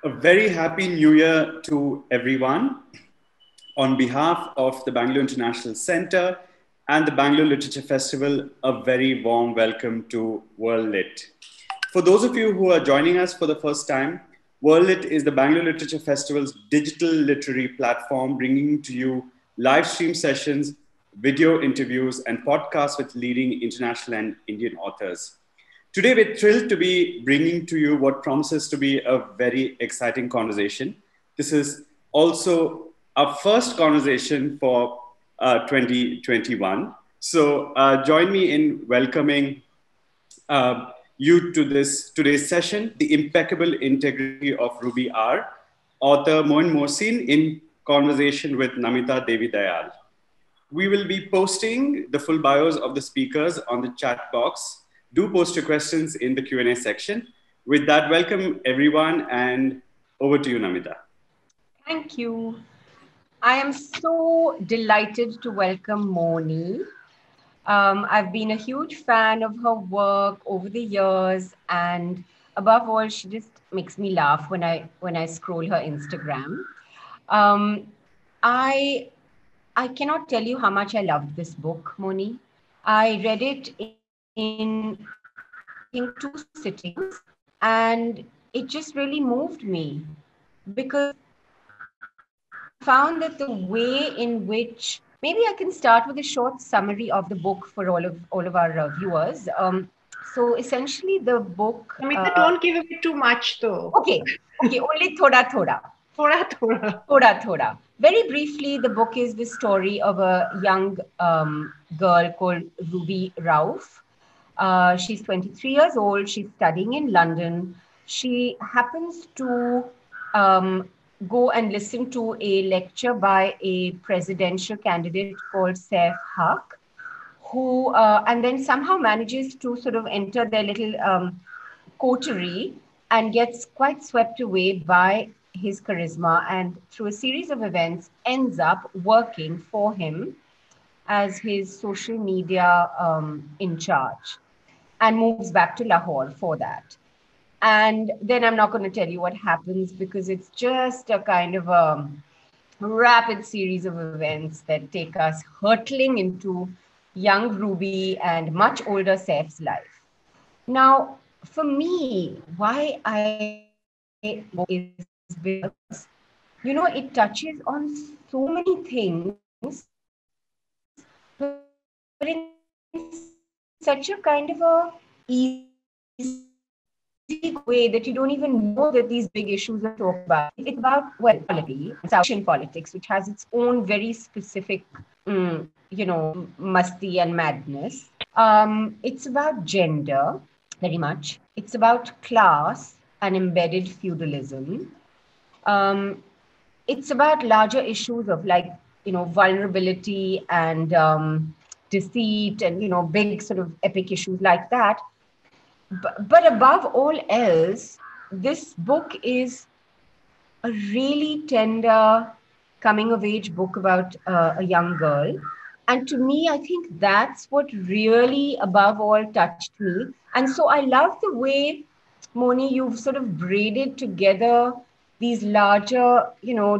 A very happy new year to everyone. On behalf of the Bangalore International Centre and the Bangalore Literature Festival, a very warm welcome to World Lit. For those of you who are joining us for the first time, World Lit is the Bangalore Literature Festival's digital literary platform, bringing to you live stream sessions, video interviews, and podcasts with leading international and Indian authors. Today, we're thrilled to be bringing to you what promises to be a very exciting conversation. This is also our first conversation for 2021. So join me in welcoming you to this today's session, The Impeccable Integrity of Ruby R, author Moin Mohsin in conversation with Namita Devi Dayal. We will be posting the full bios of the speakers on the chat box. Do post your questions in the Q&A section. With that, welcome everyone, and over to you, Namita. Thank you. I am so delighted to welcome Moni. I've been a huge fan of her work over the years, and above all, she just makes me laugh when I scroll her Instagram. I cannot tell you how much I loved this book, Moni. I read it in, I think, 2 sittings, and it just really moved me because I found that the way in which, maybe I can start with a short summary of the book for all of our viewers. So essentially, the book. Namita, don't give away too much, though. Okay, only thoda thoda. Thoda. Very briefly, the book is the story of a young girl called Ruby Rauf. She's 23 years old. She's studying in London. She happens to go and listen to a lecture by a presidential candidate called Saif Haq, who and then somehow manages to sort of enter their little coterie and gets quite swept away by his charisma, and through a series of events ends up working for him as his social media in charge, and moves back to Lahore for that. And then I'm not going to tell you what happens because it's just a kind of a rapid series of events that take us hurtling into young Ruby and much older Saif's life. Now, for me, why I is because, it touches on so many things, but in such a kind of a easy way that you don't even know that these big issues are talked about. It's about, well, politics, which has its own very specific, musty and madness. It's about gender, very much. It's about class and embedded feudalism. It's about larger issues of vulnerability and deceit and, big sort of epic issues like that. But above all else, this book is a really tender coming of age book about a young girl. And to me, I think that's what really above all touched me. And so I love the way, Moni, you've sort of braided together these larger,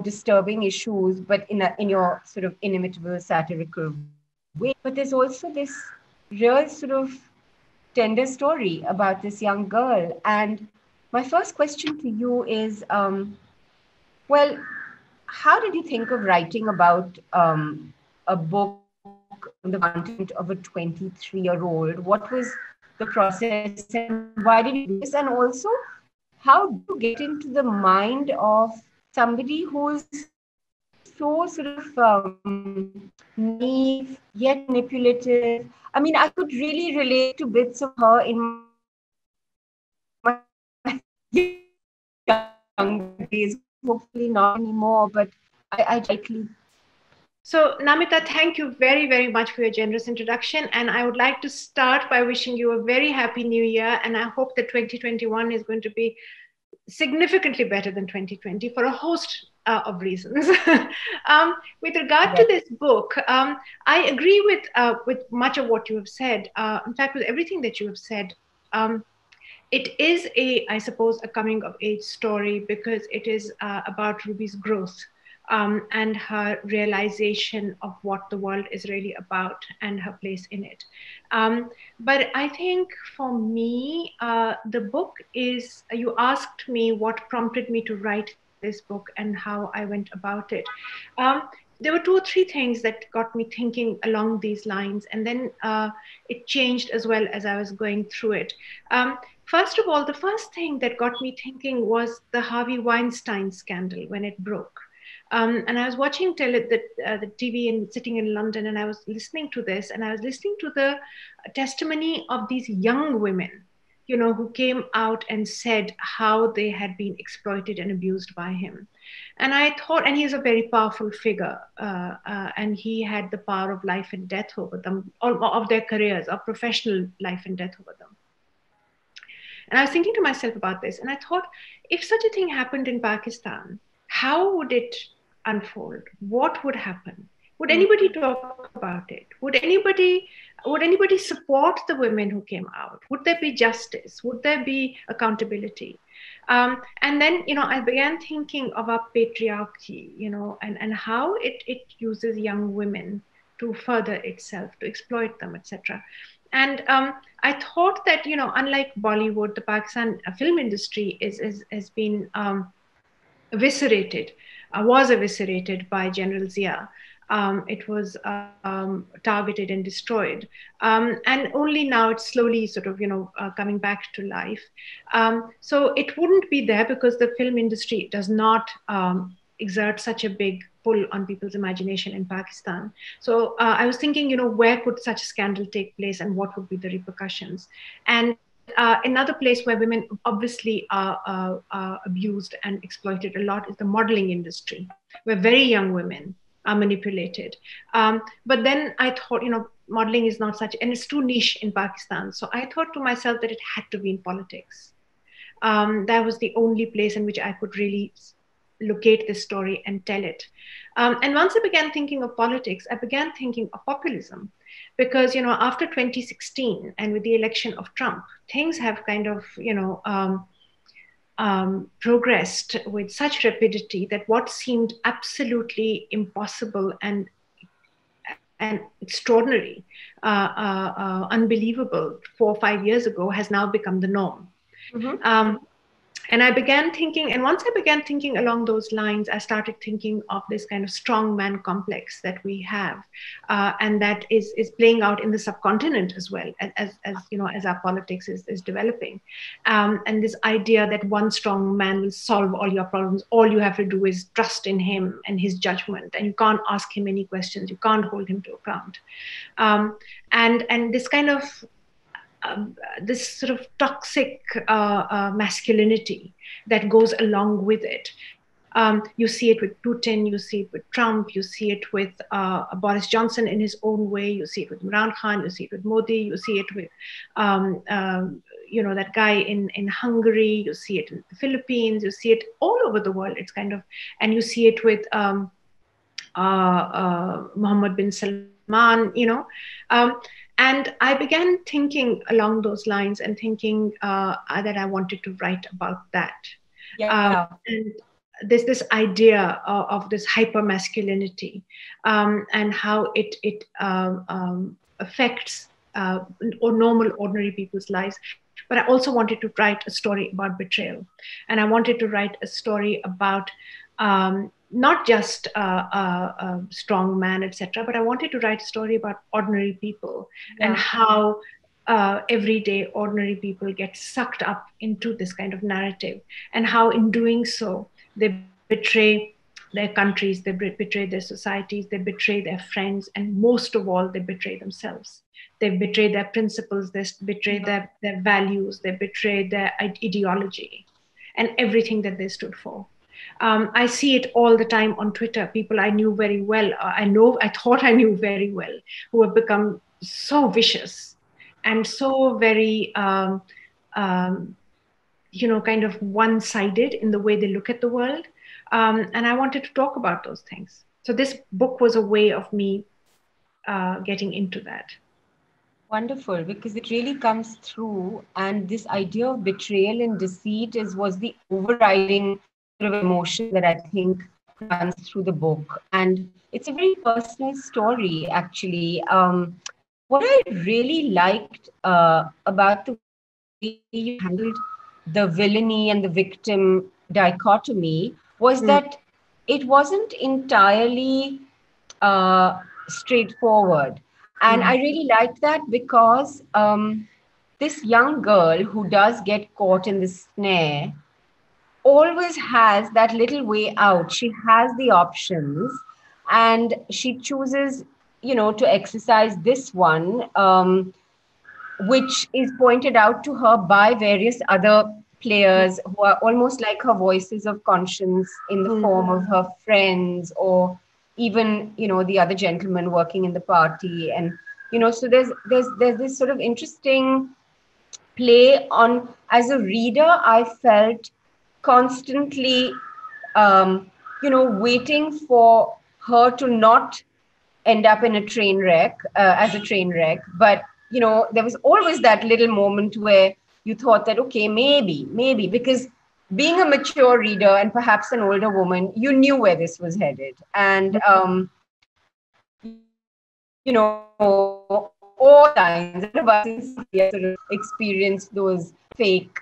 disturbing issues, but in your sort of inimitable satirical way. But there's also this real sort of tender story about this young girl. And my first question to you is, well, how did you think of writing about a book on the content of a 23-year-old? What was the process and why did you do this? And also, how do you get into the mind of somebody who's so sort of naive yet manipulative? I mean, I could really relate to bits of her in my young days. Hopefully not anymore, but I likely. So, Namita, thank you very, very much for your generous introduction. And I would like to start by wishing you a very happy new year. And I hope that 2021 is going to be significantly better than 2020 for a host of reasons. With regard to this book, I agree with much of what you have said. In fact, with everything that you have said. it is I suppose, a coming of age story because it is about Ruby's growth and her realization of what the world is really about and her place in it. But I think for me, the book is, you asked me what prompted me to write this book and how I went about it. There were 2 or 3 things that got me thinking along these lines, and then it changed as well as I was going through it. First of all, the first thing that got me thinking was the Harvey Weinstein scandal when it broke. And I was watching the TV and sitting in London, and I was listening to this, and I was listening to the testimony of these young women, you know, who came out and said how they had been exploited and abused by him. And I thought, and he's a very powerful figure, and he had the power of life and death over them, of their careers, of professional life and death over them. And I was thinking to myself about this, and I thought, if such a thing happened in Pakistan, how would it unfold? What would happen? Would anybody talk about it? Would anybody support the women who came out? Would there be justice? Would there be accountability? And then, you know, I began thinking of our patriarchy, you know, and how it uses young women to further itself, to exploit them, etc. And I thought that, you know, unlike Bollywood, the Pakistan film industry has been was eviscerated by General Zia. It was targeted and destroyed. And only now it's slowly sort of, you know, coming back to life. So it wouldn't be there because the film industry does not exert such a big pull on people's imagination in Pakistan. So I was thinking, you know, where could such a scandal take place and what would be the repercussions? And another place where women obviously are abused and exploited a lot is the modeling industry, where very young women are manipulated. But then I thought, you know, modeling is not such, and it's too niche in Pakistan. So I thought to myself that it had to be in politics. That was the only place in which I could really locate this story and tell it. And once I began thinking of politics, I began thinking of populism. Because, you know, after 2016 and with the election of Trump, things have kind of, you know, progressed with such rapidity that what seemed absolutely impossible and extraordinary, unbelievable 4 or 5 years ago has now become the norm. Mm-hmm. And I began thinking, and once I began thinking along those lines, I started thinking of this kind of strong man complex that we have, and that is playing out in the subcontinent as well, as you know, as our politics is developing. And this idea that one strong man will solve all your problems. All you have to do is trust in him and his judgment, and you can't ask him any questions. You can't hold him to account. And this kind of this sort of toxic masculinity that goes along with it. You see it with Putin, you see it with Trump, you see it with Boris Johnson in his own way, you see it with Imran Khan, you see it with Modi, you see it with you know, that guy in Hungary, you see it in the Philippines, you see it all over the world. It's kind of, and you see it with Mohammed bin Salman, you know. And I began thinking along those lines and thinking that I wanted to write about that. Yeah. And there's this idea of this hyper masculinity and how it affects normal, ordinary people's lives. But I also wanted to write a story about betrayal. And I wanted to write a story about not just a strong man, etc., but I wanted to write a story about ordinary people and how everyday ordinary people get sucked up into this kind of narrative, and how in doing so they betray their countries, they betray their societies, they betray their friends, and most of all, they betray themselves. They betray their principles, they betray their values, they betray their ideology and everything that they stood for. I see it all the time on Twitter. People I knew very well, I thought I knew very well, who have become so vicious and so very, you know, kind of one-sided in the way they look at the world. And I wanted to talk about those things. So this book was a way of me getting into that. Wonderful, because it really comes through, and this idea of betrayal and deceit was the overriding sort of emotion that I think runs through the book, and it's a very personal story actually. What I really liked about the way you handled the villainy and the victim dichotomy was that it wasn't entirely straightforward. And I really liked that because this young girl who does get caught in the snare always has that little way out. She has the options and she chooses, to exercise this one, which is pointed out to her by various other players who are almost like her voices of conscience in the form of her friends or even the other gentlemen working in the party. And so there's this sort of interesting play on. As a reader, I felt constantly waiting for her to not end up in a train wreck, as a train wreck. But, there was always that little moment where you thought that, okay, maybe, because being a mature reader and perhaps an older woman, you knew where this was headed. And, all the signs, none of us in India sort of experienced those fake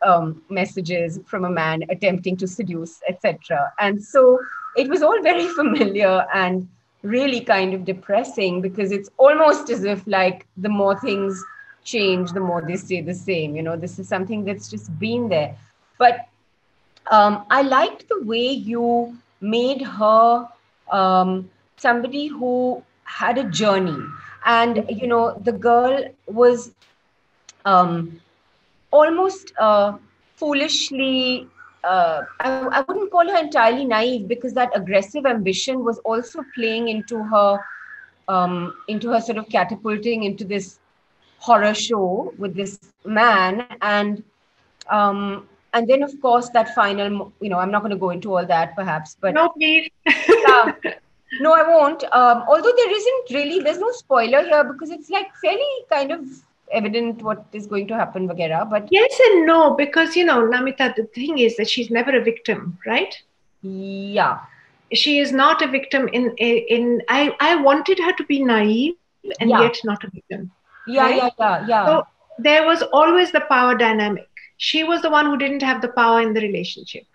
messages from a man attempting to seduce, etc. And so it was all very familiar and really kind of depressing, because it's almost as if like the more things change, the more they stay the same. This is something that's just been there. But I liked the way you made her somebody who had a journey. And, the girl was almost foolishly, I wouldn't call her entirely naive, because that aggressive ambition was also playing into her sort of catapulting into this horror show with this man. And then of course that final, I'm not going to go into all that perhaps, but No, please. yeah, no, I won't. Although there's no spoiler here, because it's like fairly kind of evident what is going to happen, Vagera. But Yes and no, because Namita, the thing is that she's never a victim, right? yeah, She is not a victim in I wanted her to be naive and yet yeah, not a victim. yeah, Right? yeah, yeah, So yeah, there was always the power dynamic. She was the one who didn't have the power in the relationship,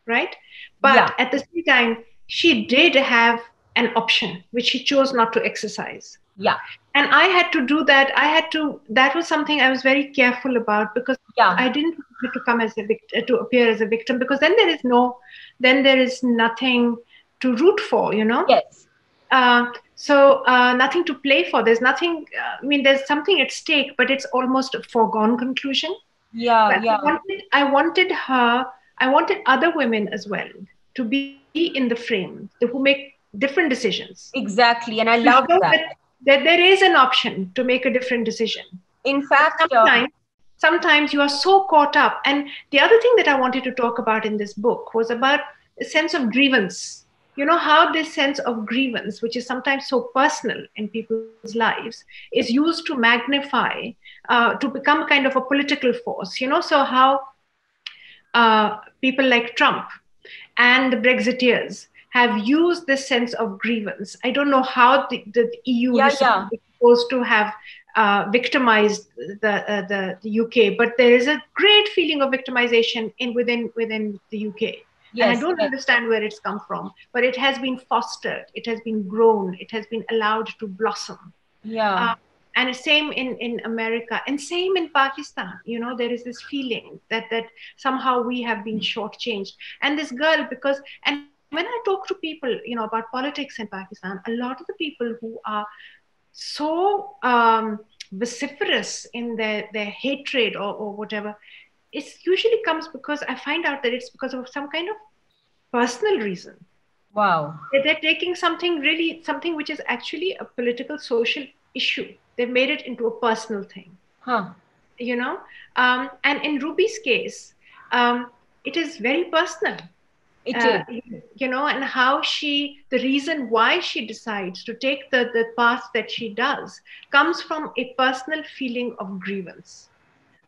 right? But yeah, at the same time, she did have an option which she chose not to exercise. yeah, And I had to do that. That was something I was very careful about, because I didn't yeah, want her to come as a victim, to appear as a victim, because then there is nothing to root for. yes, Nothing to play for. There's nothing, I mean, there's something at stake, but it's almost a foregone conclusion. yeah, But yeah, I wanted other women as well to be in the frame, who make different decisions, exactly. And I to show love that. that there is an option to make a different decision. In But fact, sometimes you are so caught up. And the other thing that I wanted to talk about in this book was about a sense of grievance. How this sense of grievance, which is sometimes so personal in people's lives, is used to magnify, to become kind of a political force. So how people like Trump and the Brexiteers have used this sense of grievance. I don't know how the EU yeah, is yeah, supposed to have victimized the UK, but there is a great feeling of victimization within the UK. And I yes, don't yes, understand where it's come from, but it has been fostered, it has been grown, it has been allowed to blossom. yeah, Uh, and same in America, and same in Pakistan. There is this feeling that somehow we have been shortchanged. And this girl, and when I talk to people, about politics in Pakistan, a lot of the people who are so vociferous in their hatred or whatever, it usually comes because I find out that it's because of some kind of personal reason. wow, They're taking something which is actually a political social issue. They've made it into a personal thing, huh, you know. And in Ruby's case, it is very personal. It is. You know, and how the reason why she decides to take the path that she does comes from a personal feeling of grievance,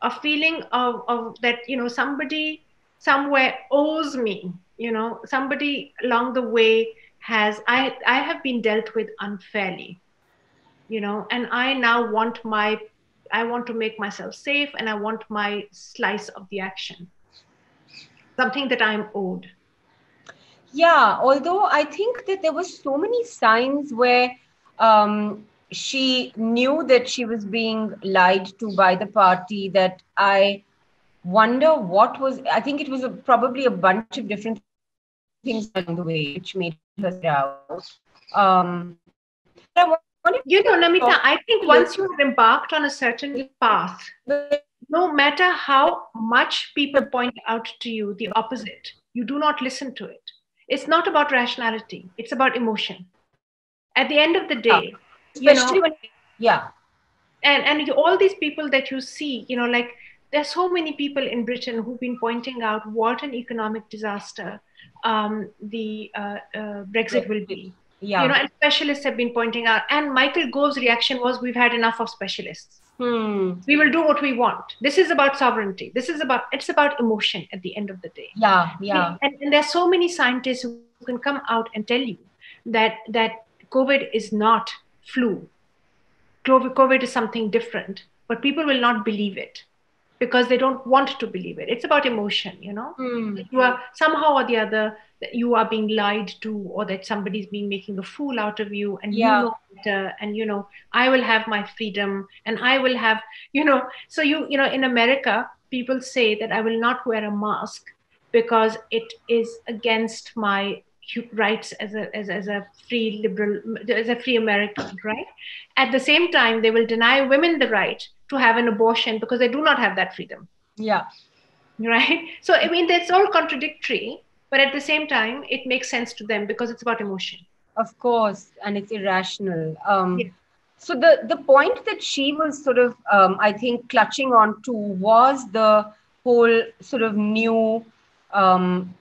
a feeling of that, you know, somebody somewhere owes me, you know, somebody along the way I have been dealt with unfairly, you know, and I now I want to make myself safe, and I want my slice of the action, something that I'm owed. Yeah, although I think that there were so many signs where she knew that she was being lied to by the party, that I wonder what was, I think it was probably a bunch of different things along the way which made her say it out. But I wanted to talk You know, a Namita, little I think once you have embarked on a certain path, no matter how much people point out to you the opposite, you do not listen to it. It's not about rationality, it's about emotion. At the end of the yeah, day, you especially know, when, yeah, all these people that you see, you know, like there's so many people in Britain who've been pointing out what an economic disaster the Brexit will be. You know, yeah. and specialists have been pointing out. And Michael Gove's reaction was, "We've had enough of specialists. We will do what we want. This is about sovereignty. It's about emotion at the end of the day." Yeah, yeah. And there's so many scientists who can come out and tell you that COVID is not flu. COVID is something different, but people will not believe it because they don't want to believe it. It's about emotion, you know. You are somehow or the other that you are being lied to, or that somebody's been making a fool out of you, and you Yeah. know better, and you know, I will have my freedom, and I will have, you know. So you know, in America, people say that I will not wear a mask because it is against my rights as a free liberal, as a free American, right? At the same time, they will deny women the right to have an abortion because they do not have that freedom, Yeah, right? So I mean, that's all contradictory, but at the same time, it makes sense to them because it's about emotion. of course, and it's irrational. Yeah. So the point that she was sort of, I think, clutching on to was the whole sort of new um,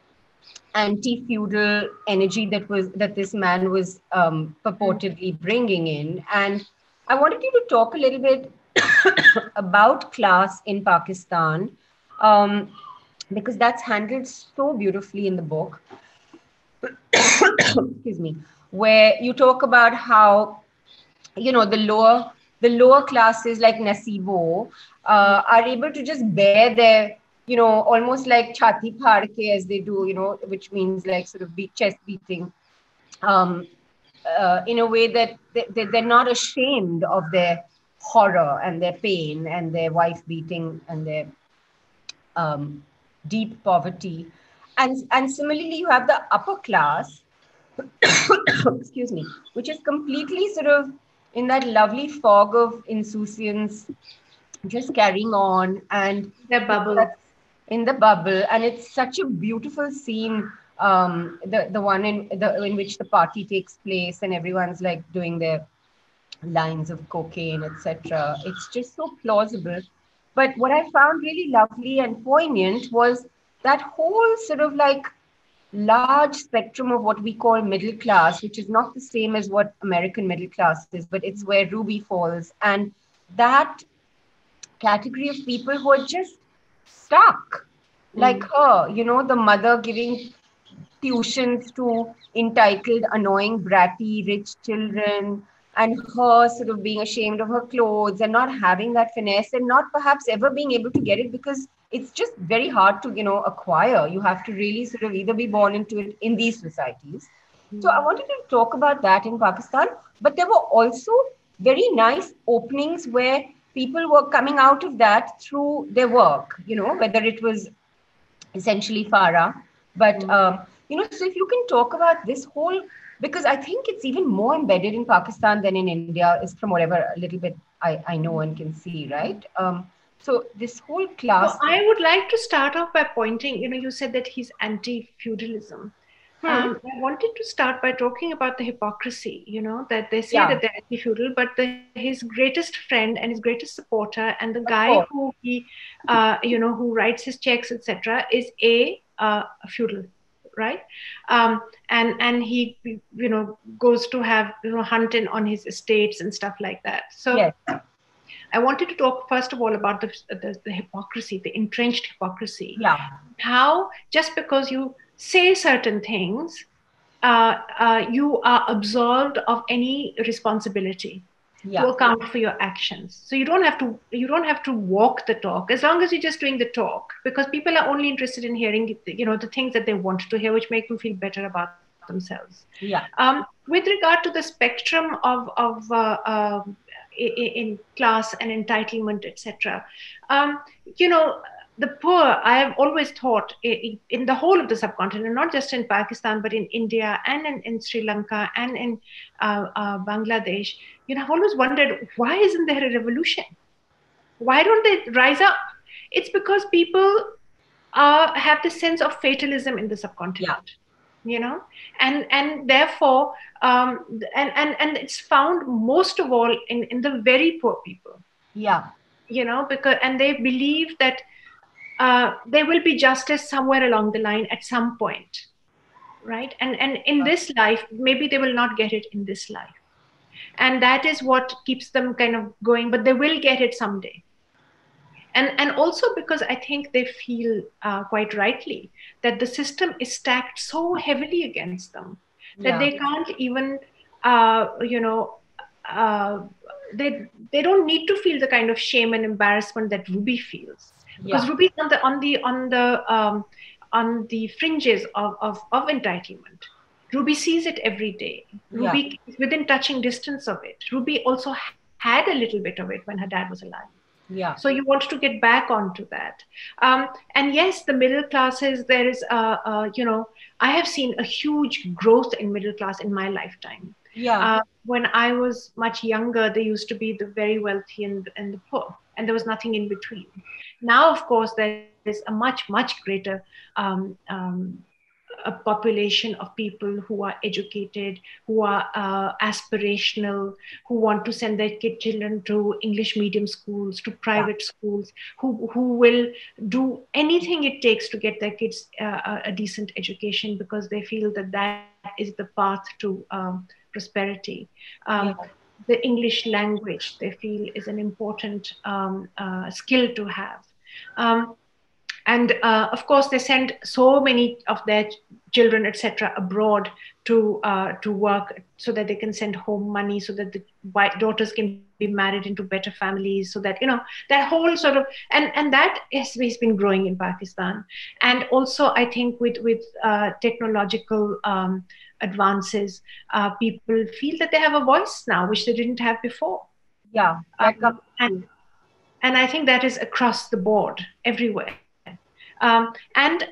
anti-feudal energy that this man was purportedly bringing in. And I wanted you to talk a little bit about class in Pakistan, um, because that's handled so beautifully in the book. Excuse me, where you talk about how, you know, the lower classes like Nasibo are able to just bear their, you know, almost like chati phar ke, as they do, you know, which means like sort of chest beating, um, in a way that they're not ashamed of their horror and their pain and their wife beating and their um, deep poverty. And similarly, you have the upper class, excuse me, which is completely sort of in that lovely fog of insouciance, just carrying on, and The bubble. in the bubble. And it's such a beautiful scene, the one in which the party takes place and everyone's like doing their lines of cocaine, etc. It's just so plausible. But what I found really lovely and poignant was that whole sort of like large spectrum of what we call middle class, which is not the same as what American middle class is, but it's where Ruby falls. And that category of people who are just stuck, like her, you know, the mother giving tuitions to entitled, annoying, bratty, rich children, and her sort of being ashamed of her clothes and not having that finesse and not perhaps ever being able to get it because it's just very hard to, you know, acquire. You have to really sort of either be born into it in these societies. So I wanted to talk about that in Pakistan, but there were also very nice openings where people were coming out of that through their work, you know, whether it was essentially Farah. But, you know, so if you can talk about this whole, because I think it's even more embedded in Pakistan than in India, is from whatever a little bit I know and can see, right? So this whole So class. I would like to start off by pointing, you know, you said that he's anti-feudalism. I wanted to start by talking about the hypocrisy, you know, that they say that they're anti-feudal, but his greatest friend and his greatest supporter and the guy who he, you know, who writes his checks, etc., is a feudal, right? And he, goes to have, hunting on his estates and stuff like that. So Yes. I wanted to talk first of all about the hypocrisy, the entrenched hypocrisy. Yeah. How just because you say certain things, you are absolved of any responsibility to account for your actions. So you don't have to walk the talk, as long as you're just doing the talk, because people are only interested in hearing, the things that they want to hear, which make them feel better about themselves. Yeah. With regard to the spectrum of in class and entitlement, etc. The poor, I have always thought in the whole of the subcontinent, not just in Pakistan, but in India and in Sri Lanka and in Bangladesh, I've always wondered, why isn't there a revolution? Why don't they rise up? It's because people have this sense of fatalism in the subcontinent. And therefore, and it's found most of all in the very poor people. Because, and they believe that there will be justice somewhere along the line at some point, right? And in this life, maybe they will not get it in this life, and that is what keeps them kind of going. But they will get it someday. And also because I think they feel quite rightly that the system is stacked so heavily against them that they can't even, they don't need to feel the kind of shame and embarrassment that Ruby feels, because Ruby's on the fringes of entitlement. Ruby sees it every day. Ruby is within touching distance of it. Ruby also had a little bit of it when her dad was alive. So you want to get back onto that. And yes, the middle classes, there is, I have seen a huge growth in middle class in my lifetime. When I was much younger, there used to be the very wealthy and the poor, and there was nothing in between. Now, of course, there is a much, much greater a population of people who are educated, who are aspirational, who want to send their children to English medium schools, to private schools, who will do anything it takes to get their kids a decent education, because they feel that that is the path to prosperity. The English language, they feel, is an important skill to have. And of course, they send so many of their children, etc., abroad to work, so that they can send home money, so that the daughters can be married into better families, so that that whole sort of and that has been growing in Pakistan. And also, I think with technological advances, people feel that they have a voice now, which they didn't have before. And I think that is across the board, everywhere. And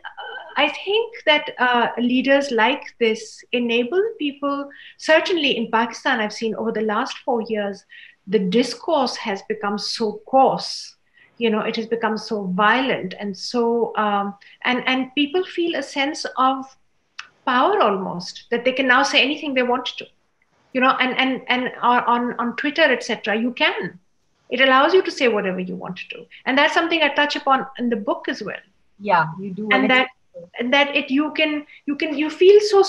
I think that leaders like this enable people. Certainly in Pakistan, I've seen over the last 4 years, the discourse has become so coarse. It has become so violent, and so and people feel a sense of power almost, that they can now say anything they want to. And on Twitter, etc., you can. It allows you to say whatever you want to do, and that's something I touch upon in the book as well. You do. And you feel so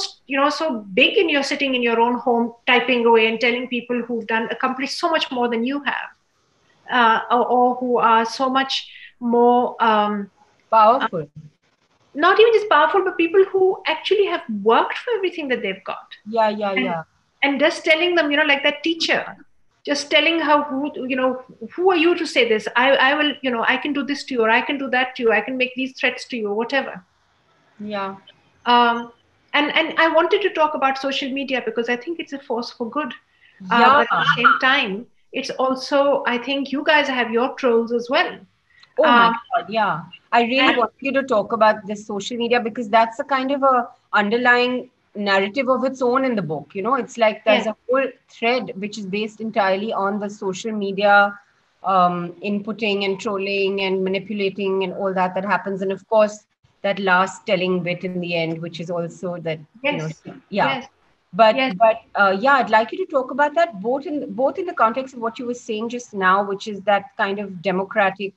so big, and you're sitting in your own home typing away and telling people who've accomplished so much more than you have, or who are so much more powerful. Not even just powerful, but people who actually have worked for everything that they've got. And just telling them, like that teacher, just telling her, who are you to say this? I will, I can do this to you, or I can do that to you. I can make these threats to you, or whatever. And I wanted to talk about social media because I think it's a force for good. But at the same time, it's also, I think you guys have your trolls as well. Oh my God, I really want you to talk about this social media, because that's a kind of a underlying narrative of its own in the book. It's like there's a whole thread which is based entirely on the social media inputting and trolling and manipulating and all that happens. And of course, that last telling bit in the end, which is also that, But I'd like you to talk about that both in the context of what you were saying just now, which is that kind of democratic,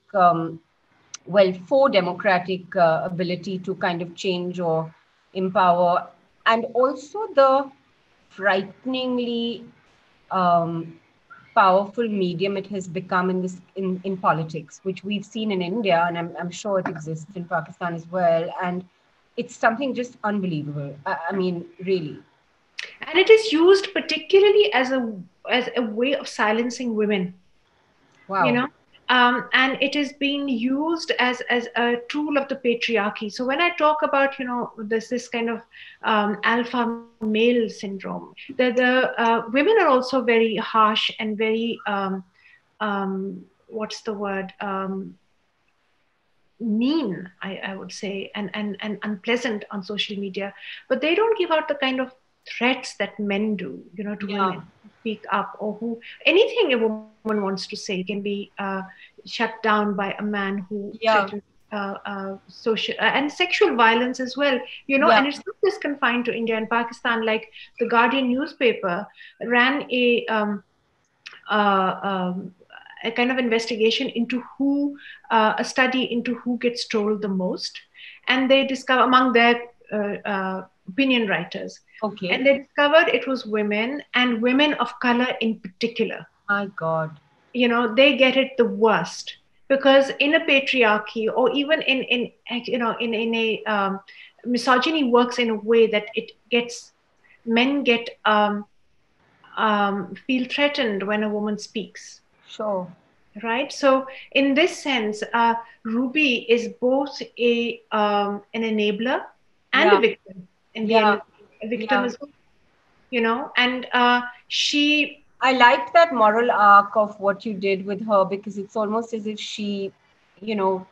democratic ability to kind of change or empower, and also the frighteningly powerful medium it has become in this in politics, which we've seen in India, and I'm sure it exists in Pakistan as well. And it's something just unbelievable. I mean, really. And it is used particularly as a way of silencing women, you Wow. know. And it is being used as a tool of the patriarchy. So when I talk about, this kind of alpha male syndrome, the women are also very harsh and very what's the word, mean, I would say, and unpleasant on social media, but they don't give out the kind of threats that men do, to Yeah. women who speak up, or who anything a woman wants to say can be shut down by a man who Yeah. threatens social and sexual violence as well, Yeah. and it's not just confined to India and Pakistan. Like the Guardian newspaper ran uh, um, a kind of investigation into a study into who gets trolled the most, and they discover among their opinion writers, Okay. and they discovered it was women, and women of color in particular. My God. They get it the worst, because in a patriarchy, or even in a misogyny works in a way that it gets men get feel threatened when a woman speaks, Sure. right? So in this sense, Ruby is both an enabler and a Yeah. victim. In the Yeah. end, a victim Yeah. as well, and she I liked that moral arc of what you did with her, because it's almost as if she,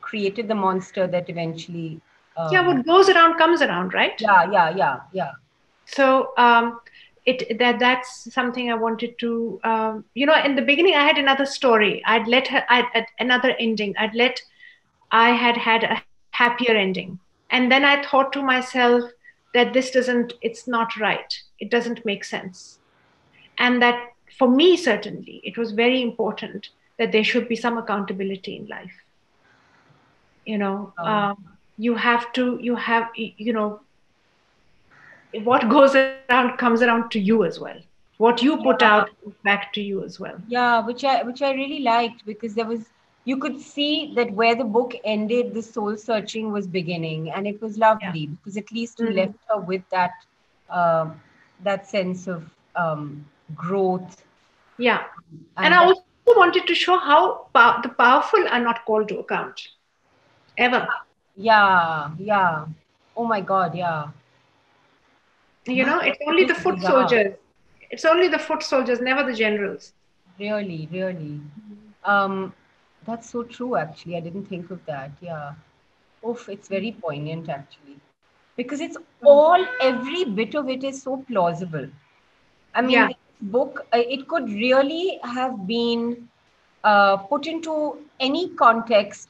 created the monster that eventually. yeah, Um, what goes around comes around, right? yeah, yeah, yeah, yeah. So that's something I wanted to, in the beginning I had another story. I'd let her, another ending. I had a happier ending. And then I thought to myself that it's not right. It doesn't make sense. And that for me, certainly, it was very important that there should be some accountability in life. You know, Um, you know, what goes around comes around to you as well. What you put out yeah, is back to you as well. yeah, which I really liked, because you could see that where the book ended, the soul searching was beginning, and it was Yeah. lovely because at least you Mm. left her with um, that sense of growth Yeah. And and I that. also wanted to show how the powerful are not called to account ever. Yeah, yeah. Oh my God, yeah. It's only the Just foot bizarre. soldiers. It's only the foot soldiers, never the generals. Really, really. Um, that's so true, actually. I didn't think of that. Yeah. Oof, it's very poignant, actually. Because every bit of it is so plausible. I mean, Yeah. this book, it could really have been put into any context.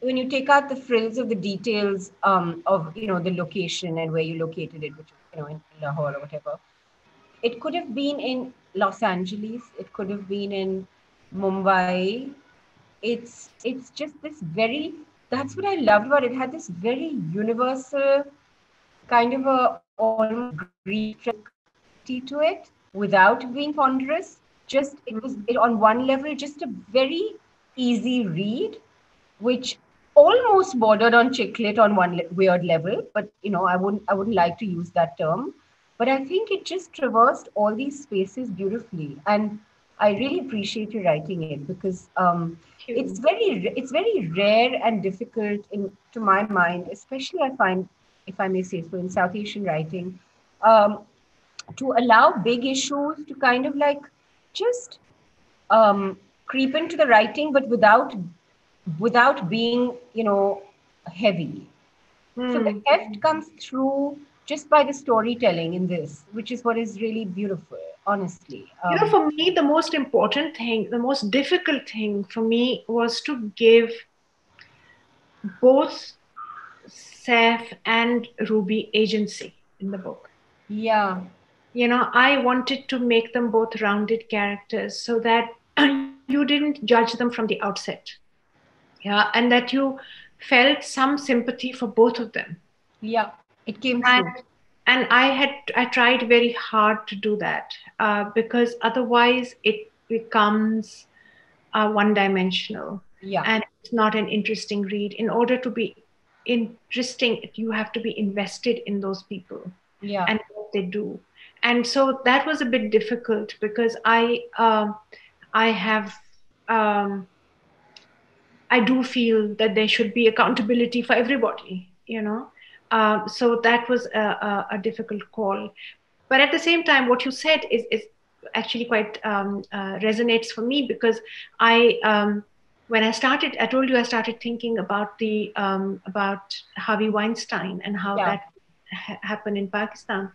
When you take out the frills of the details of, the location and where you located it, which is, in Lahore or whatever. It could have been in Los Angeles. It could have been in Mumbai. It's just this very. That's what I loved about it. It had this very universal kind of a almost grief to it without being ponderous. Just it on one level, just a very easy read, which almost bordered on chicklet on one weird level. But I wouldn't like to use that term. But I think it just traversed all these spaces beautifully, and I really appreciate you writing it, because Thank you. it's very rare and difficult to my mind, especially I find, if I may say so, in South Asian writing, um, to allow big issues to kind of like just creep into the writing, but without being, heavy. So the Hmm. heft comes through just by the storytelling in this, which is what is really beautiful, honestly. For me, the most important thing, the most difficult thing for me was to give both Seth and Ruby agency in the book. Yeah, I wanted to make them both rounded characters so that you didn't judge them from the outset. Yeah, and that you felt some sympathy for both of them. yeah, It came And true. I tried very hard to do that, because otherwise it becomes one-dimensional, Yeah. and it's not an interesting read. In order to be interesting, you have to be invested in those people Yeah. and what they do. And so that was a bit difficult, because I have um, I do feel that there should be accountability for everybody, you know. So that was a difficult call. But at the same time, what you said is actually quite resonates for me, because when I told you I started thinking about Harvey Weinstein and how Yeah. that happened in Pakistan.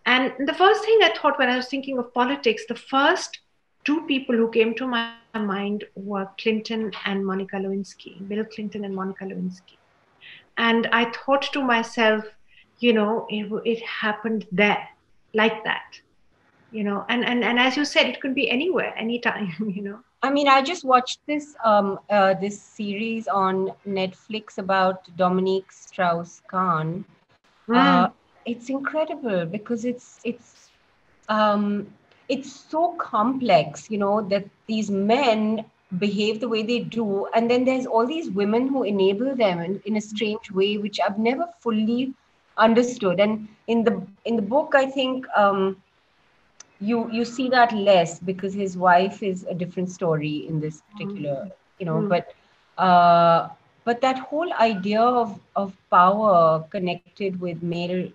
And the first thing I thought when I was thinking of politics, the first two people who came to my mind were Clinton and Monica Lewinsky, Bill Clinton and Monica Lewinsky. And I thought to myself, it happened there, like that, and as you said, it could be anywhere, anytime, I mean, I just watched this series on Netflix about Dominique Strauss-Kahn. Uh, Mm, it's incredible because um, it's so complex, that these men behave the way they do, and then there's all these women who enable them in a strange way, which I've never fully understood. And in the book, I think you see that less because his wife is a different story in this particular, mm, mm. but uh, but that whole idea of power connected with male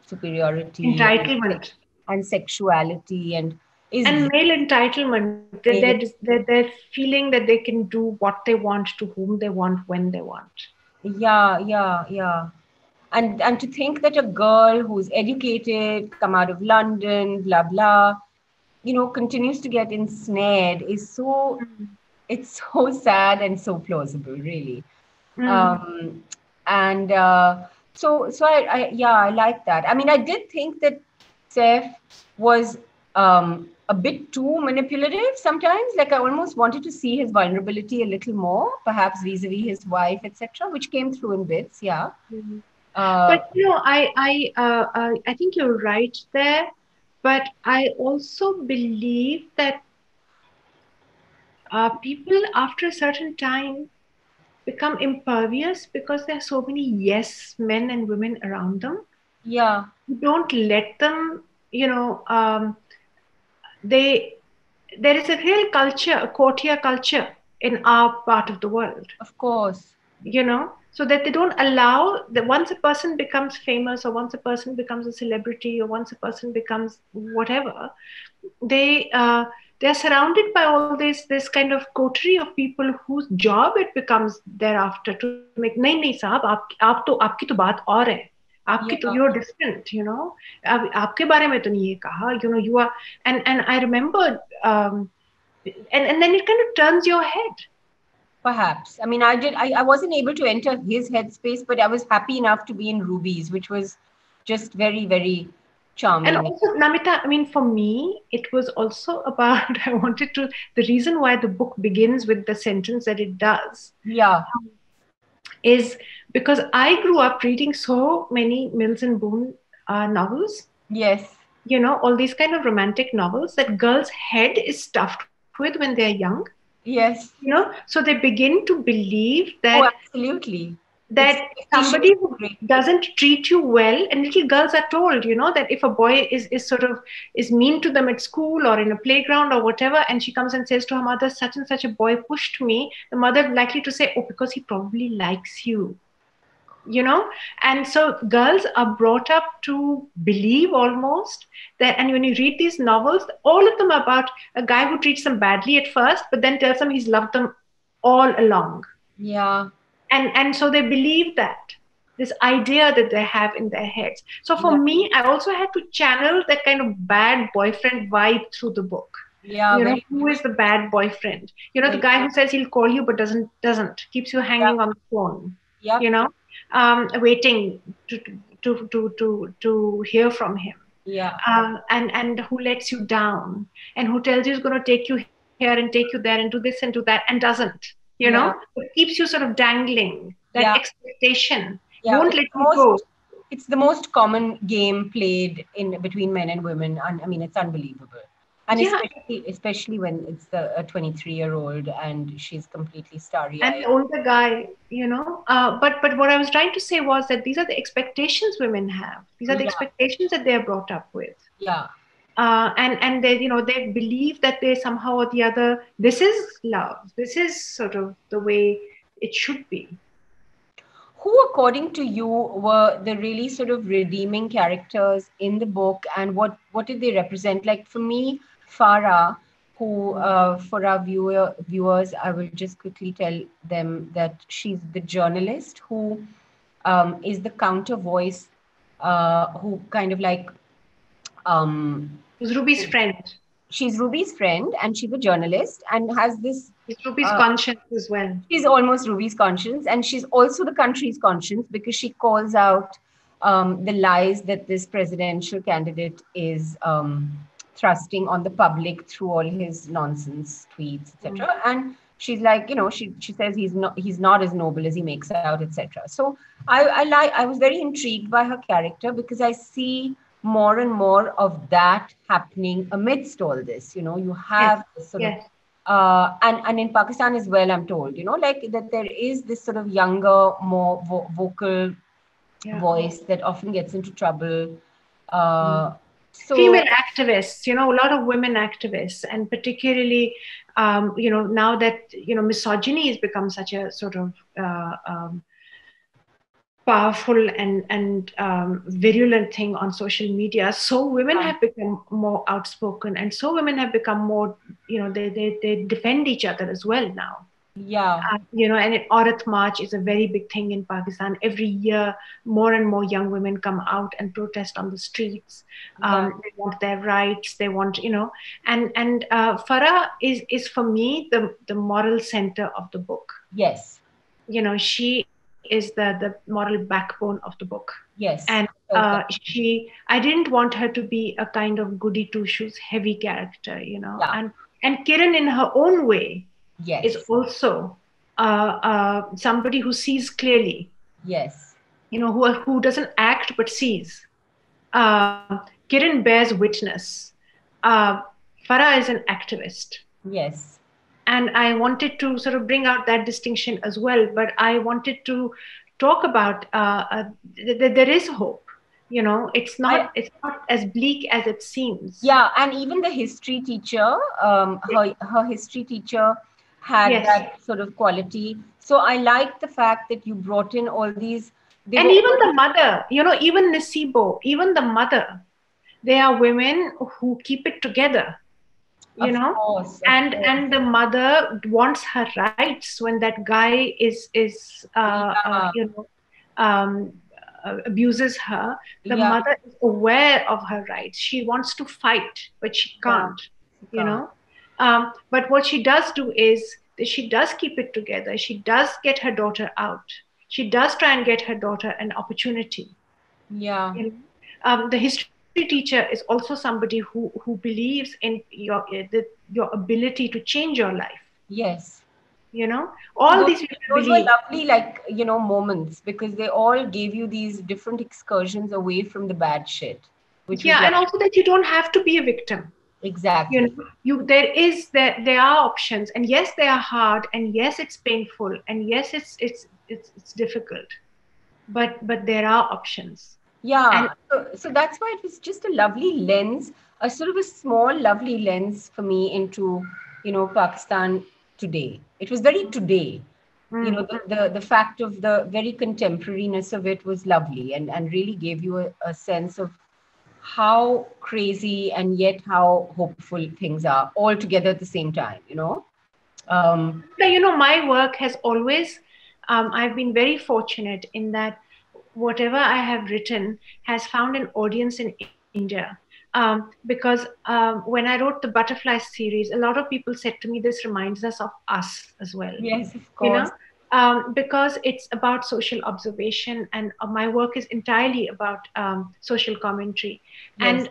superiority Entitlement. and sexuality and is And male entitlement, very, they're feeling that they can do what they want to whom they want when they want. yeah. And to think that a girl who's educated, come out of London, blah blah, continues to get ensnared is so, Mm, it's so sad and so plausible, really. mm, Um, and so I like that. I mean, I did think that Seth was a bit too manipulative sometimes. Like I almost wanted to see his vulnerability a little more, perhaps vis-a-vis his wife, etc., which came through in bits. Yeah. mm. Uh, But I think you're right there. But I also believe that people after a certain time become impervious because there are so many yes men and women around them. yeah, You don't let them, you know, they there is a real culture, a courtier culture in our part of the world, of course. so that they don't allow that once a person becomes famous, or once a person becomes a celebrity, or once a person becomes whatever, they uh, they're surrounded by all this kind of coterie of people whose job it becomes thereafter to make nahi nahi साहब आप तो आपकी तो बात और है आपकी तो Yeah, you're different, अब आपके बारे में तो नहीं ये कहा, you are, and I remember, um, and then it kind of turns your head. perhaps. I mean, I wasn't able to enter his headspace, but I was happy enough to be in Ruby's, which was just very, very And charming. also, Namita, I mean, for me, it was also about, the reason why the book begins with the sentence that it does Yeah. is because I grew up reading so many Mills and Boon novels, Yes. all these kind of romantic novels that girls' head is stuffed with when they're young, Yes. so they begin to believe Oh, absolutely. that It's fictitious. somebody who Great. doesn't treat you well, and little girls are told, that if a boy is sort of is mean to them at school or in a playground or whatever, and she comes and says to her mother, such and such a boy pushed me, the mother likely to say, oh, because he probably likes you, and so girls are brought up to believe almost that, and when you read these novels, all of them are about a guy who treats them badly at first but then tells them he's loved them all along, Yeah. and so they believe that, this idea that they have in their heads. So for Yeah. me, I also had to channel that kind of bad boyfriend vibe through the book. Yeah. Very, Who is the bad boyfriend, the very. guy who says he'll call you but doesn't keeps you Yeah. hanging on the phone, Yep. waiting to hear from him, Yeah. and who lets you down, and who tells you he's going to take you here and take you there and do this and do that and doesn't, Yeah. it keeps you sort of dangling that Yeah. expectation. won't let you go. It's the most common game played in between men and women. And I mean, it's unbelievable. And especially when it's a 23-year-old and she's completely starry-eyed. And the older guy, you know. But what I was trying to say was that these are the expectations women have. These are the expectations that they are brought up with. Yeah. And they, you know, they believe that they somehow or the other, this is love. This is sort of the way it should be. Who, according to you, were the really sort of redeeming characters in the book, and what did they represent? Like for me, Farah, who for our viewers, I will just quickly tell them that she's the journalist who is the counter voice, who kind of like Who's Ruby's friend. She's Ruby's friend, and she's a journalist and has this. It's Ruby's conscience as well. She's almost Ruby's conscience, and she's also the country's conscience because she calls out the lies that this presidential candidate is thrusting on the public through all his nonsense tweets, etc. And she's like, you know, she says he's not as noble as he makes out, etc. So I was very intrigued by her character because I see more and more of that happening amidst all this. You know, you have this sort of, and in Pakistan as well, I'm told, you know, like that there is this sort of younger, more vocal voice that often gets into trouble. So female activists, you know, a lot of women activists, and particularly, you know, now that, you know, misogyny has become such a sort of powerful and virulent thing on social media, so women have become more outspoken, and so women have become more, you know, they defend each other as well now. You know, and Aurat March is a very big thing in Pakistan. Every year, more and more young women come out and protest on the streets. They want their rights. They want, you know, and Farah is for me the moral center of the book. Yes. You know, she is the moral backbone of the book. Yes. And I didn't want her to be a kind of goody two shoes heavy character, you know. And Kiran, in her own way, is also somebody who sees clearly. Yes. You know, who doesn't act but sees. Kiran bears witness. Farah is an activist. Yes. And I wanted to sort of bring out that distinction as well. But I wanted to talk about that there is hope. You know, it's not as bleak as it seems. Yeah, and even the history teacher, her history teacher had that sort of quality. So I like the fact that you brought in all these. And even the mother, you know, even Nasibo, even the mother, they are women who keep it together. You know, and the mother wants her rights when that guy is you know, abuses her. The mother is aware of her rights. She wants to fight, but she can't. You know, but what she does do is that she does keep it together. She does get her daughter out. She does try and get her daughter an opportunity. Yeah. You know? The history teacher is also somebody who believes in your ability to change your life. Yes. You know, all these those were lovely, like, you know, moments, because they all gave you these different excursions away from the bad shit. Which and also that you don't have to be a victim. Exactly. You know, there are options, and yes, they are hard, and yes, it's painful, and yes, it's difficult, but there are options. Yeah, so that's why it was just a lovely lens, a sort of a small, lovely lens for me into, you know, Pakistan today. It was very today. You know, the fact of the very contemporariness of it was lovely and really gave you a sense of how crazy and yet how hopeful things are all together at the same time, you know. You know, my work has always, I've been very fortunate in that whatever I have written has found an audience in India. Because when I wrote the Butterfly series, a lot of people said to me, this reminds us of us as well. Yes, of course. You know, because it's about social observation, and my work is entirely about social commentary. Yes. And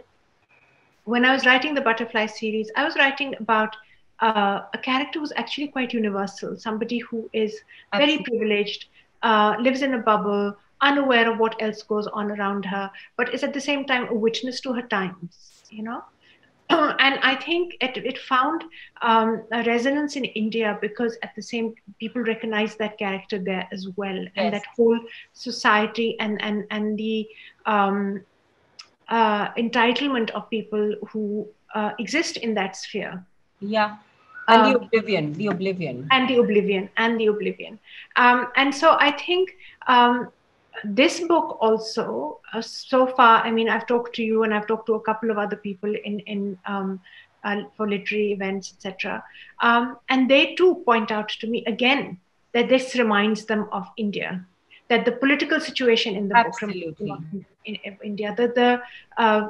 when I was writing the Butterfly series, I was writing about a character who's actually quite universal, somebody who is very privileged, lives in a bubble, unaware of what else goes on around her, but is at the same time a witness to her times, and I think it found a resonance in India because at the same people recognize that character there as well, and that whole society and the entitlement of people who exist in that sphere. Yeah. And the oblivion. And so I think this book also, so far, I mean, I've talked to you and I've talked to a couple of other people for literary events, etc. And they too point out to me again that this reminds them of India, that the political situation in the book reminds them of India, that the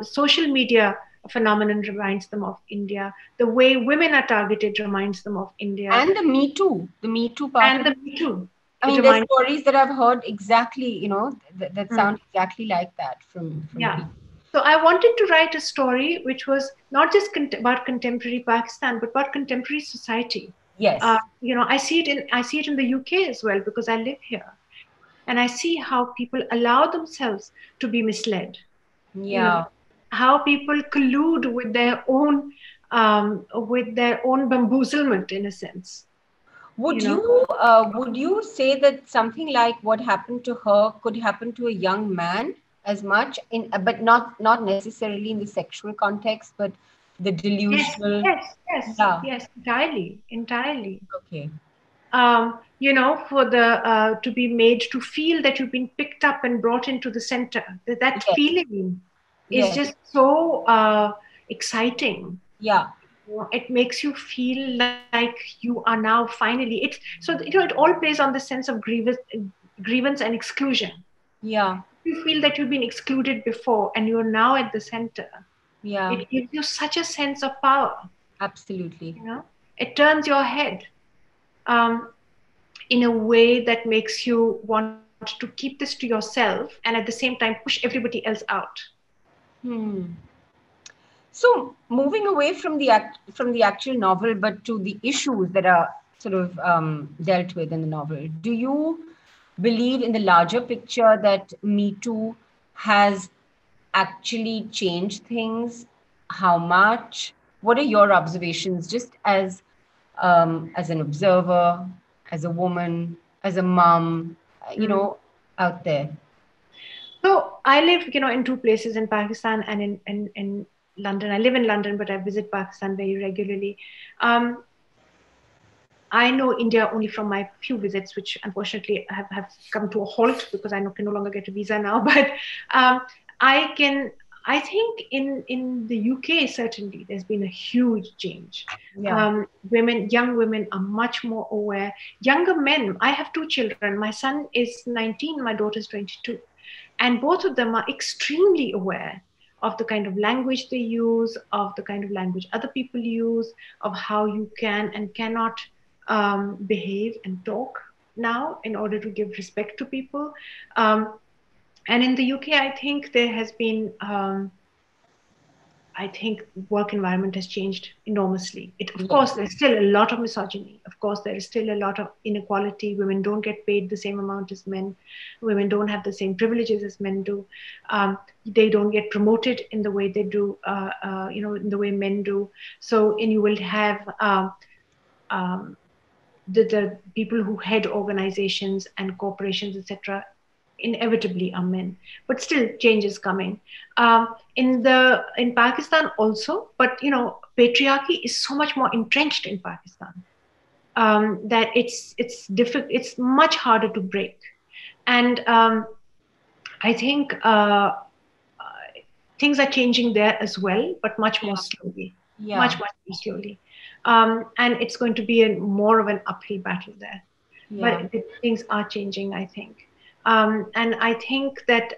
social media phenomenon reminds them of India, the way women are targeted reminds them of India, and the Me Too part, and the Me Too. I mean, there's stories that I've heard exactly, that sound exactly like that from people. So I wanted to write a story which was not just about contemporary Pakistan, but about contemporary society. Yes. I see it in the UK as well, because I live here, and I see how people allow themselves to be misled. Yeah. How people collude with their own bamboozlement, in a sense. Would you say that something like what happened to her could happen to a young man as much, but not necessarily in the sexual context, but the delusional? Yes, entirely. Okay. For the to be made to feel that you've been picked up and brought into the center, that feeling is just so exciting. Yeah. It makes you feel like you are now finally. It all plays on the sense of grievance and exclusion. Yeah. You feel that you've been excluded before and you're now at the center. Yeah. It gives you such a sense of power. Absolutely. It turns your head in a way that makes you want to keep this to yourself and at the same time push everybody else out. So moving away from the actual novel, but to the issues that are sort of dealt with in the novel, do you believe in the larger picture that Me Too has actually changed things? How much? What are your observations, just as an observer, as a woman, as a mom, out there? So I live, in two places, in Pakistan and in London. I live in London, but I visit Pakistan very regularly. I know India only from my few visits, which unfortunately have come to a halt because I can no longer get a visa now. But I think in the UK, certainly, there's been a huge change. Yeah. Young women are much more aware. Younger men, I have two children. My son is 19, my daughter is 22. And both of them are extremely aware of the kind of language they use, of the kind of language other people use, of how you can and cannot behave and talk now in order to give respect to people. And in the UK, I think there has been, work environment has changed enormously. Of course, there's still a lot of misogyny. Of course, there is still a lot of inequality. Women don't get paid the same amount as men. Women don't have the same privileges as men do. They don't get promoted in the way they do, in the way men do. And you will have the people who head organizations and corporations, etc., inevitably are men, but still change is coming. In Pakistan also, but patriarchy is so much more entrenched in Pakistan that it's difficult. It's much harder to break, and I think things are changing there as well, but much more slowly. Much more slowly. And it's going to be more of an uphill battle there. But things are changing, I think. And I think that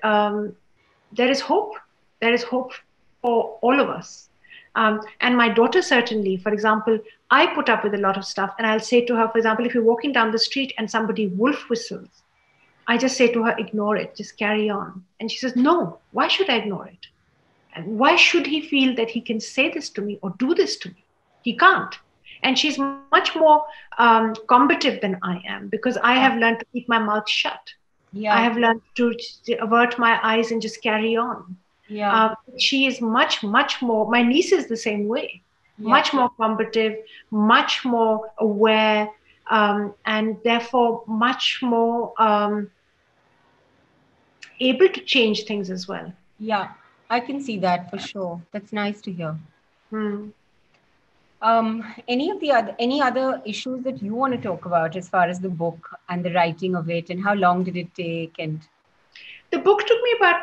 there is hope. There is hope for all of us. And my daughter, certainly, for example, I put up with a lot of stuff. And I'll say to her, for example, if you're walking down the street and somebody wolf whistles, I just say to her, ignore it, just carry on. And she says, no, why should I ignore it? And why should he feel that he can say this to me or do this to me? He can't. And she's much more combative than I am, because I have learned to keep my mouth shut. Yeah. I have learned to avert my eyes and just carry on. Yeah. She is much, much more, my niece is the same way, Yeah. much more combative, much more aware, and therefore much more able to change things as well. Yeah. I can see that for sure. That's nice to hear. Hmm. Any other issues that you want to talk about as far as the book and the writing of it, and how long did it take? And The book took me about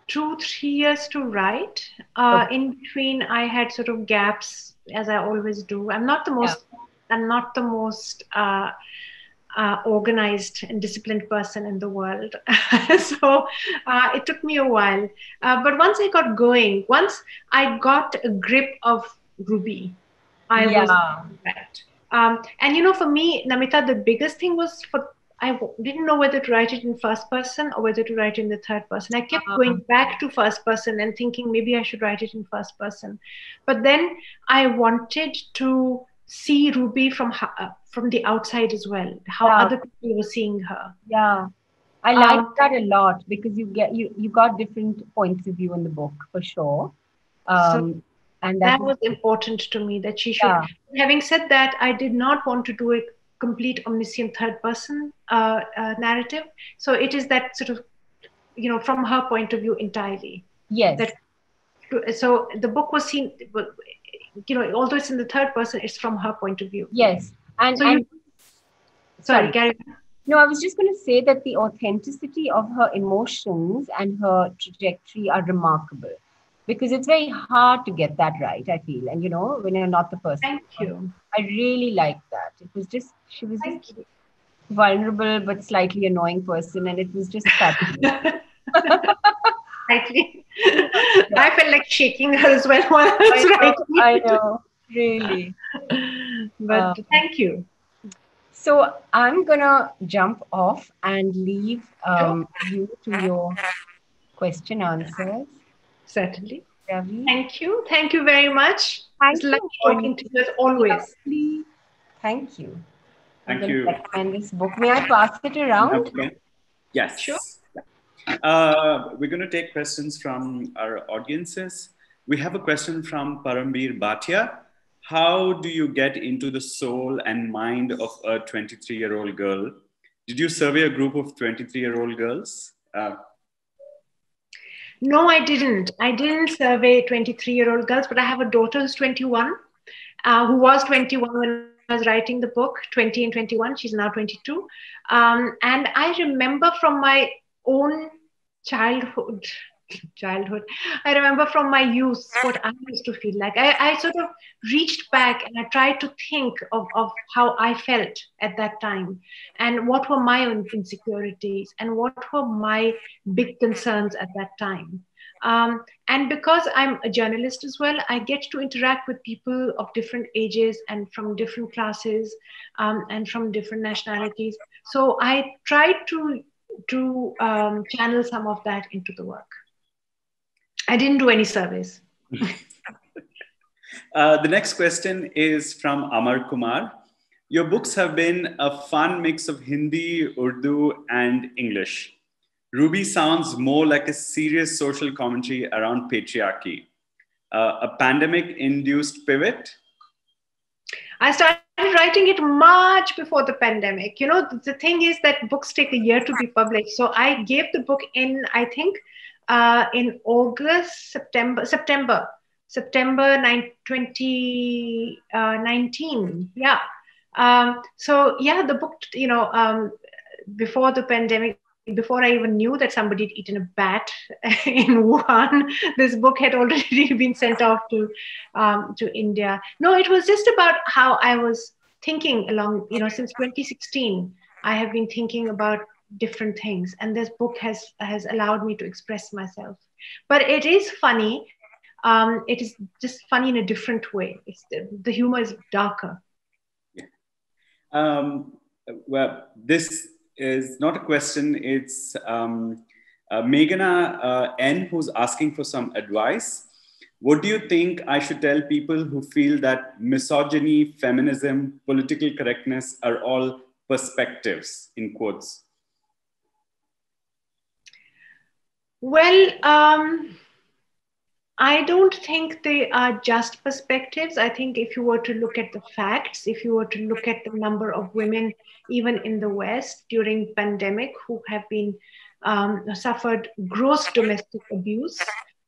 2, 3 years to write. okay. In between, I had sort of gaps, as I always do. Yeah. I'm not the most organized and disciplined person in the world. So it took me a while. But once I got going, once I got a grip of Ruby, I was Yeah. right. And for me, Namita, the biggest thing was didn't know whether to write it in first person or whether to write it in the third person. I kept going back to first person and thinking maybe I should write it in first person. But then I wanted to see Ruby from the outside as well, how Yeah. other people were seeing her. Yeah. I like that a lot because you got different points of view in the book for sure. So And that was important to me, that she should. yeah. Having said that, I did not want to do a complete omniscient third person narrative. So it is that sort of, from her point of view entirely. Yes. So the book was seen, although it's in the third person, it's from her point of view. Yes. And So and sorry, Gary. no, I was just going to say that the authenticity of her emotions and her trajectory are remarkable because it's very hard to get that right, I feel. And when you're not the person. Thank you. I really like that. She was Thank just you. vulnerable but slightly annoying person, and it was just fabulous. Slightly. I felt like shaking her as well while I was writing. I know, really. But thank you. So I'm gonna jump off and leave you to your question answers. Certainly. Ravi. Thank you. Thank you very much. Thank It's lovely talking to you as always. Lovely. Thank you. Thank I'm you. going to recommend this book. May I pass it around? Okay. Yes. Sure. We're going to take questions from our audiences. We have a question from Parambir Bhatia. How do you get into the soul and mind of a 23-year-old girl? Did you survey a group of 23-year-old girls? No, I didn't. I didn't survey 23-year-old girls, but I have a daughter who's 21, who was 21 when I was writing the book, 20 and 21. She's now 22. And I remember from my own childhood, I remember from my youth what I used to feel like. I sort of reached back and I tried to think of how I felt at that time and what were my own insecurities and what were my big concerns at that time. And because I'm a journalist as well, I get to interact with people of different ages and from different classes and from different nationalities. So I tried to channel some of that into the work. I didn't do any surveys. The next question is from Amar Kumar. Your books have been a fun mix of Hindi, Urdu, and English. Ruby sounds more like a serious social commentary around patriarchy. A pandemic-induced pivot? I started writing it much before the pandemic. The thing is that books take a year to be published. So I gave the book in, I think, in August, September 2019. Yeah. So yeah, the book, before the pandemic, before I even knew that somebody had eaten a bat in Wuhan, this book had already been sent off to India. No, it was just about how I was thinking along, since 2016, I have been thinking about different things, and this book has allowed me to express myself. But it is funny. It is just funny in a different way. The humor is darker. Yeah. Well, this is not a question. It's Meghana N who's asking for some advice. What do you think I should tell people who feel that misogyny, feminism, political correctness are all perspectives, in quotes? Well, I don't think they are just perspectives. I think if you were to look at the facts, if you were to look at the number of women, even in the West during pandemic, who have been suffered gross domestic abuse,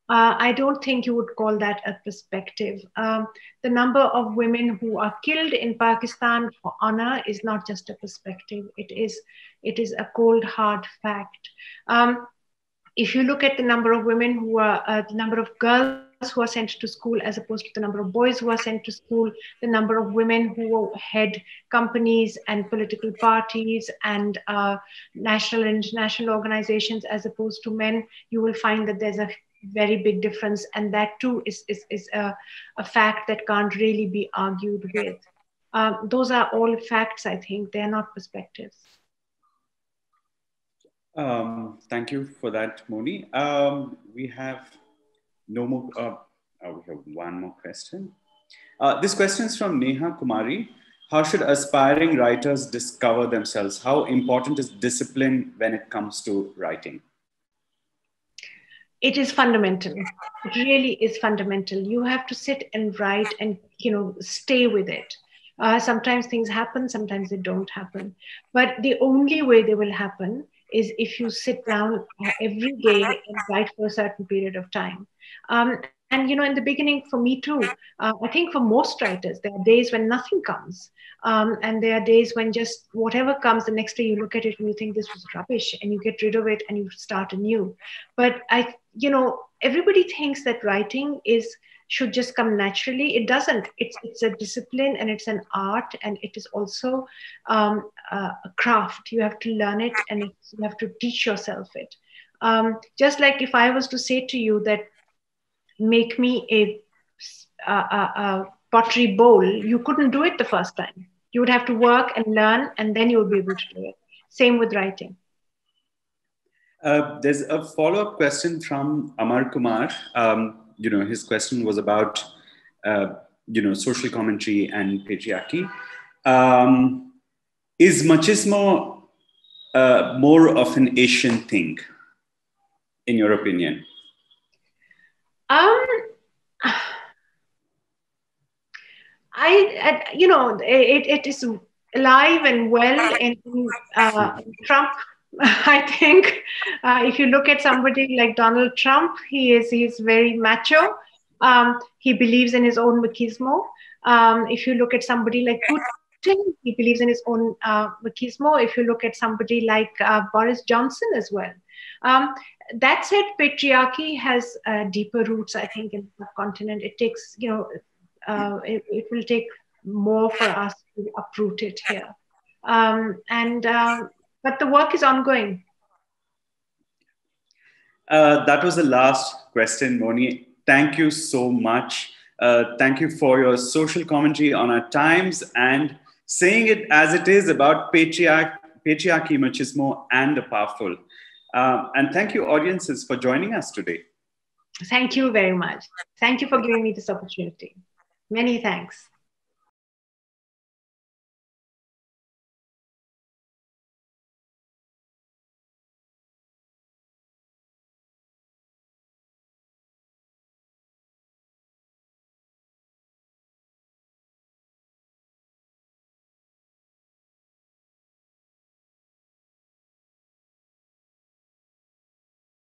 I don't think you would call that a perspective. The number of women who are killed in Pakistan for honor is not just a perspective. It is a cold hard fact. If you look at the number of women who are, the number of girls who are sent to school as opposed to the number of boys who are sent to school, the number of women who head companies and political parties and national and international organizations as opposed to men, you will find that there's a very big difference. And that too is a fact that can't really be argued with. Those are all facts, I think. They're not perspectives. Thank you for that, Moni. We have no more. We have one more question. This question is from Neha Kumari. How should aspiring writers discover themselves? How important is discipline when it comes to writing? It is fundamental. It really is fundamental. You have to sit and write and, stay with it. Sometimes things happen, sometimes they don't happen. But the only way they will happen is if you sit down every day and write for a certain period of time. And in the beginning, for me too, I think for most writers, there are days when nothing comes. And there are days when just whatever comes, the next day you look at it and you think this was rubbish and you get rid of it and you start anew. But everybody thinks that writing should just come naturally. It doesn't. It's a discipline and it's an art, and it is also a craft. You have to learn it and you have to teach yourself it. Just like if I was to say to you that make me a pottery bowl, you couldn't do it the first time. You would have to work and learn, and then you would be able to do it. Same with writing. There's a follow-up question from Amar Kumar. His question was about, social commentary and patriarchy. Is machismo more of an Asian thing, in your opinion? It is alive and well in Trump. I think if you look at somebody like Donald Trump, he's very macho. He believes in his own machismo. If you look at somebody like Putin, he believes in his own machismo. If you look at somebody like Boris Johnson as well. That said, patriarchy has deeper roots, I think, in the continent. It takes, it will take more for us to uproot it here. But the work is ongoing. That was the last question, Moni. Thank you so much. Thank you for your social commentary on our times and saying it as it is about patriarchy, machismo, and the powerful. And thank you, audiences, for joining us today. Thank you very much. Thank you for giving me this opportunity. Many thanks.